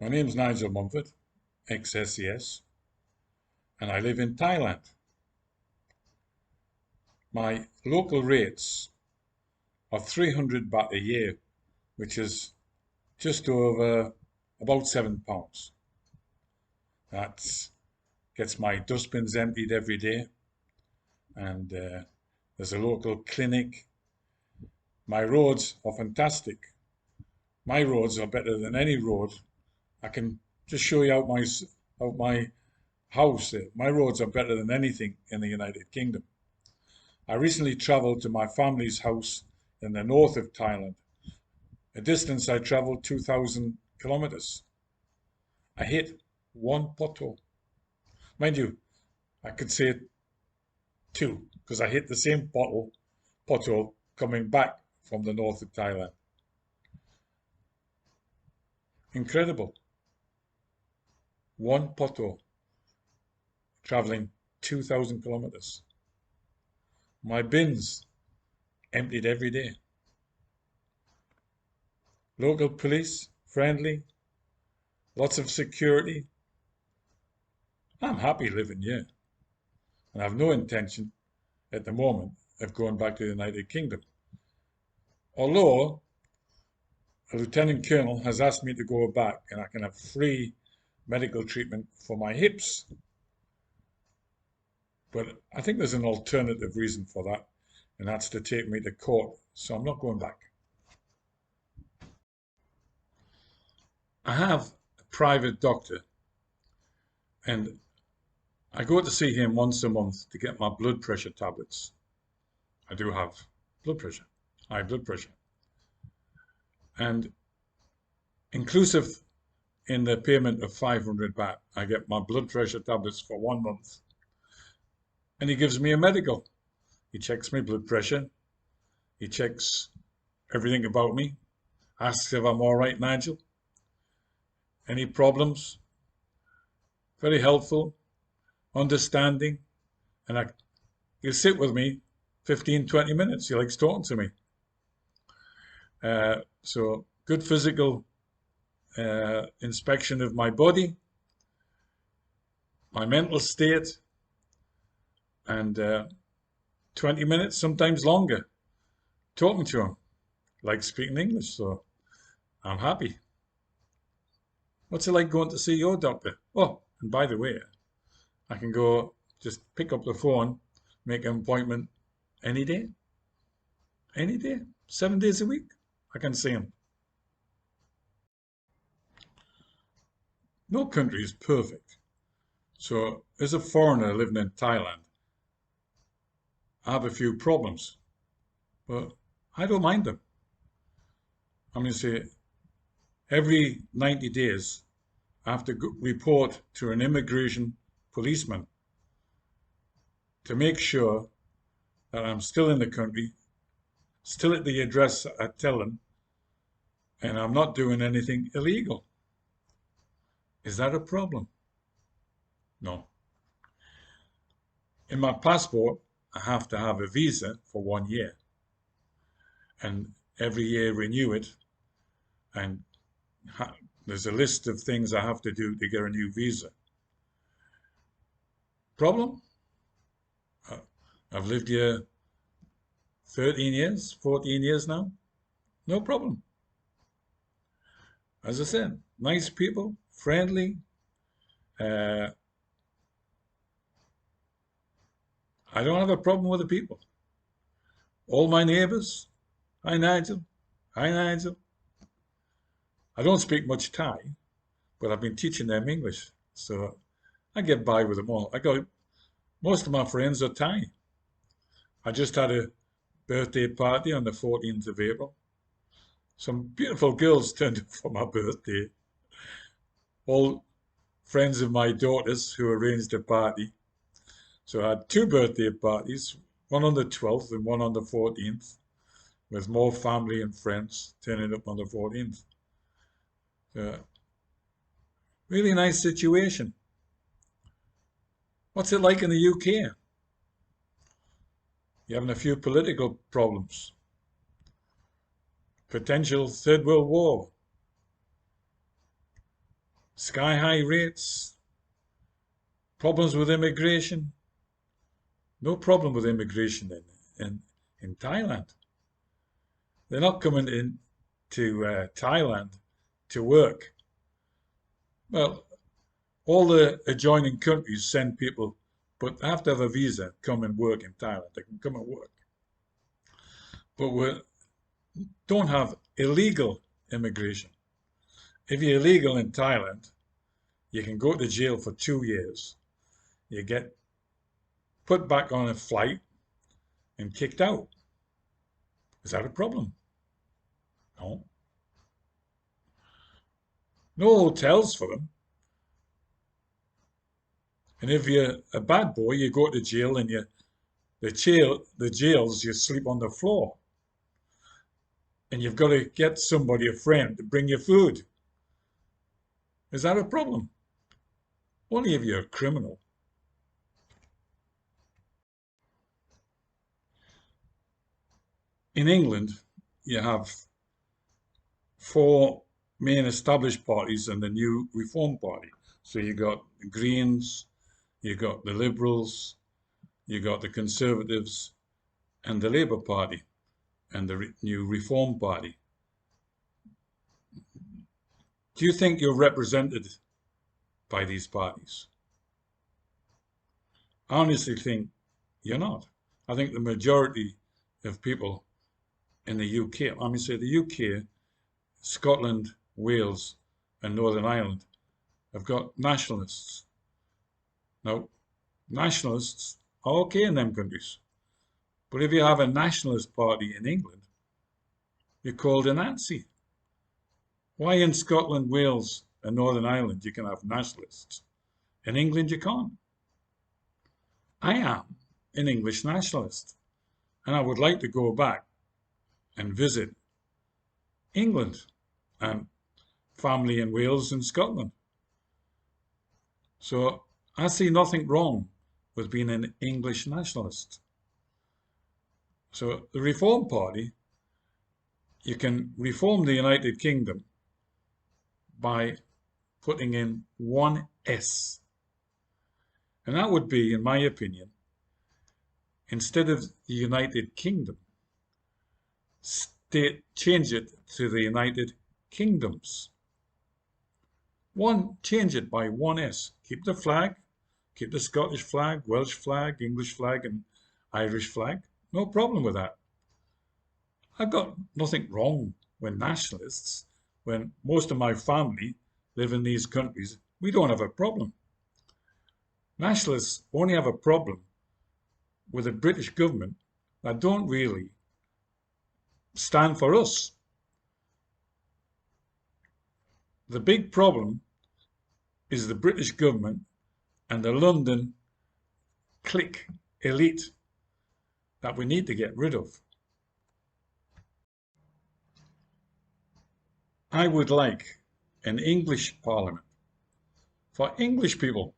My name's Nigel Mumford, ex-SAS, and I live in Thailand. My local rates are 300 baht a year, which is just over about £7. That gets my dustbins emptied every day, and there's a local clinic. My roads are fantastic. My roads are better than any road. I can just show you out my house. My roads are better than anything in the United Kingdom. I recently travelled to my family's house in the north of Thailand, a distance I travelled 2,000 kilometres. I hit one pothole. Mind you, I could say two, because I hit the same pothole coming back from the north of Thailand. Incredible. One pothole, travelling 2,000 kilometres. My bins emptied every day. Local police, friendly, lots of security. I'm happy living here, and I have no intention at the moment of going back to the United Kingdom. Although a lieutenant colonel has asked me to go back and I can have free medical treatment for my hips. But I think there's an alternative reason for that, and that's to take me to court, so I'm not going back. I have a private doctor, and I go to see him once a month to get my blood pressure tablets. I do have blood pressure, high blood pressure. And inclusive in the payment of 500 baht, I get my blood pressure tablets for 1 month. And he gives me a medical. He checks my blood pressure. He checks everything about me. Asks if I'm all right, Nigel. Any problems? Very helpful, understanding. And he'll sit with me 15, 20 minutes. He likes talking to me. So good physical inspection of my body, my mental state, and 20 minutes, sometimes longer, talking to him, like speaking English, so I'm happy. What's it like going to see your doctor? Oh, and by the way, I can go just pick up the phone, make an appointment any day, 7 days a week, I can see him. No country is perfect. So as a foreigner living in Thailand, I have a few problems, but I don't mind them. I'm going to say every 90 days, I have to report to an immigration policeman to make sure that I'm still in the country, still at the address I tell them, and I'm not doing anything illegal. Is that a problem? No. In my passport, I have to have a visa for 1 year, and every year renew it, and there's a list of things I have to do to get a new visa. Problem? I've lived here 13 years, 14 years now. No problem. As I said, nice people, friendly. I don't have a problem with the people. All my neighbors, hi Nigel, hi Nigel. I don't speak much Thai, but I've been teaching them English, so I get by with them all. Most of my friends are Thai. I just had a birthday party on the 14th of April. Some beautiful girls turned up for my birthday. All friends of my daughters who arranged a party. So I had 2 birthday parties, one on the 12th and one on the 14th, with more family and friends turning up on the 14th. Really nice situation. What's it like in the UK? You're having a few political problems. Potential Third World War. sky high rates, problems with immigration. No problem with immigration in Thailand. They're not coming in to Thailand to work. Well, all the adjoining countries send people, but they have to have a visa, come and work in Thailand. They can come and work. But we don't have illegal immigration. If you're illegal in Thailand, you can go to jail for 2 years. You get put back on a flight and kicked out. Is that a problem? No. No hotels for them. And if you're a bad boy, you go to jail and the jails, you sleep on the floor. And you've got to get somebody, a friend, to bring you food. Is that a problem? Only if you're a criminal. In England, you have 4 main established parties and the new Reform Party. So you got the Greens, you got the Liberals, you got the Conservatives, and the Labour Party, and the new Reform Party. Do you think you're represented by these parties? I honestly think you're not. I think the majority of people in the UK, let me say the UK, Scotland, Wales, and Northern Ireland have got nationalists. Now, nationalists are okay in them countries. But if you have a nationalist party in England, you're called a Nazi. Why in Scotland, Wales, and Northern Ireland you can have nationalists? In England you can't. I am an English nationalist, and I would like to go back and visit England and family in Wales and Scotland. So I see nothing wrong with being an English nationalist. So the Reform Party, you can reform the United Kingdom by putting in one S. And that would be, in my opinion, instead of the United Kingdom, change it to the United Kingdoms. Change it by one S. Keep the flag, keep the Scottish flag, Welsh flag, English flag, and Irish flag. No problem with that. I've got nothing wrong with nationalists. When most of my family live in these countries, we don't have a problem. Nationalists only have a problem with the British government that don't really stand for us. The big problem is the British government and the London clique elite that we need to get rid of. I would like an English parliament for English people.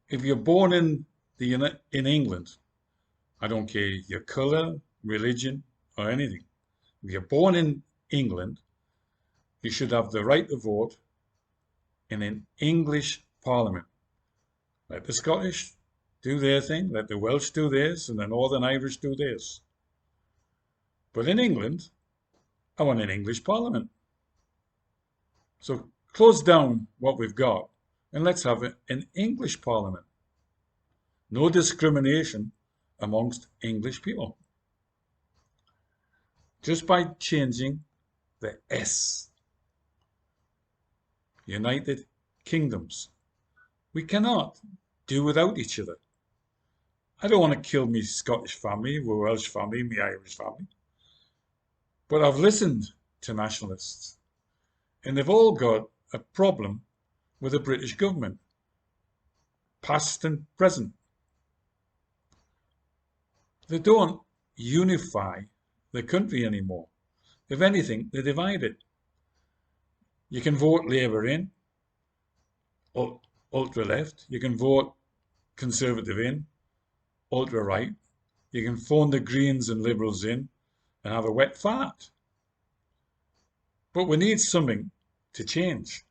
If you're born in England, I don't care your colour, religion, or anything. If you're born in England, you should have the right to vote in an English parliament. Let the Scottish do their thing, let the Welsh do theirs, and the Northern Irish do theirs. But in England, I want an English parliament. So close down what we've got and let's have an English parliament. No discrimination amongst English people. Just by changing the S. United Kingdoms. We cannot do without each other. I don't want to kill me Scottish family, my Welsh family, my Irish family. But I've listened to nationalists. And they've all got a problem with the British government, past and present. They don't unify the country anymore. If anything, they divide it. You can vote Labour in, ultra-left. You can vote Conservative in, ultra-right. You can phone the Greens and Liberals in and have a wet fart. But we need something to change.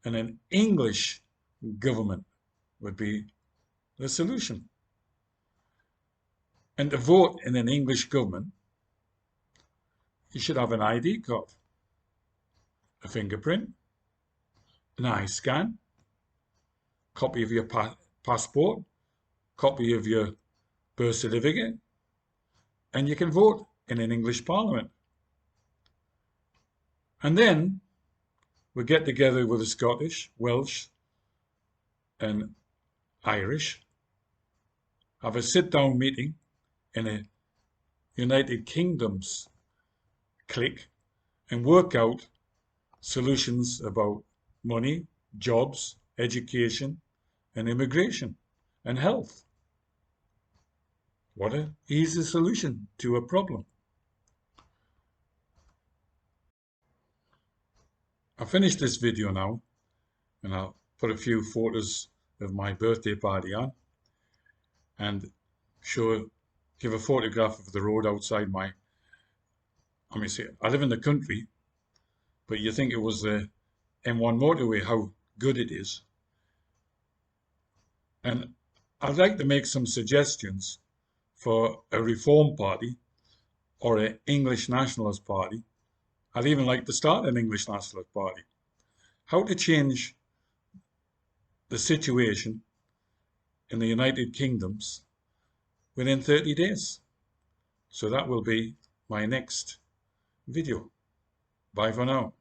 and an English government would be the solution. And to vote in an English government, you should have an ID card, a fingerprint, an eye scan, copy of your passport, copy of your birth certificate, and you can vote in an English parliament. And then we get together with the Scottish, Welsh, and Irish, have a sit-down meeting in a United Kingdom's clique, and work out solutions about money, jobs, education, and immigration, and health. What an easy solution to a problem. I'll finish this video now, and I'll put a few photos of my birthday party on, and give a photograph of the road outside my, I live in the country, but you think it was the M1 motorway, how good it is. And I'd like to make some suggestions for a Reform Party or an English Nationalist Party. I'd even like to start an English Nationalist Party. How to change the situation in the United Kingdoms within 30 days. So that will be my next video. Bye for now.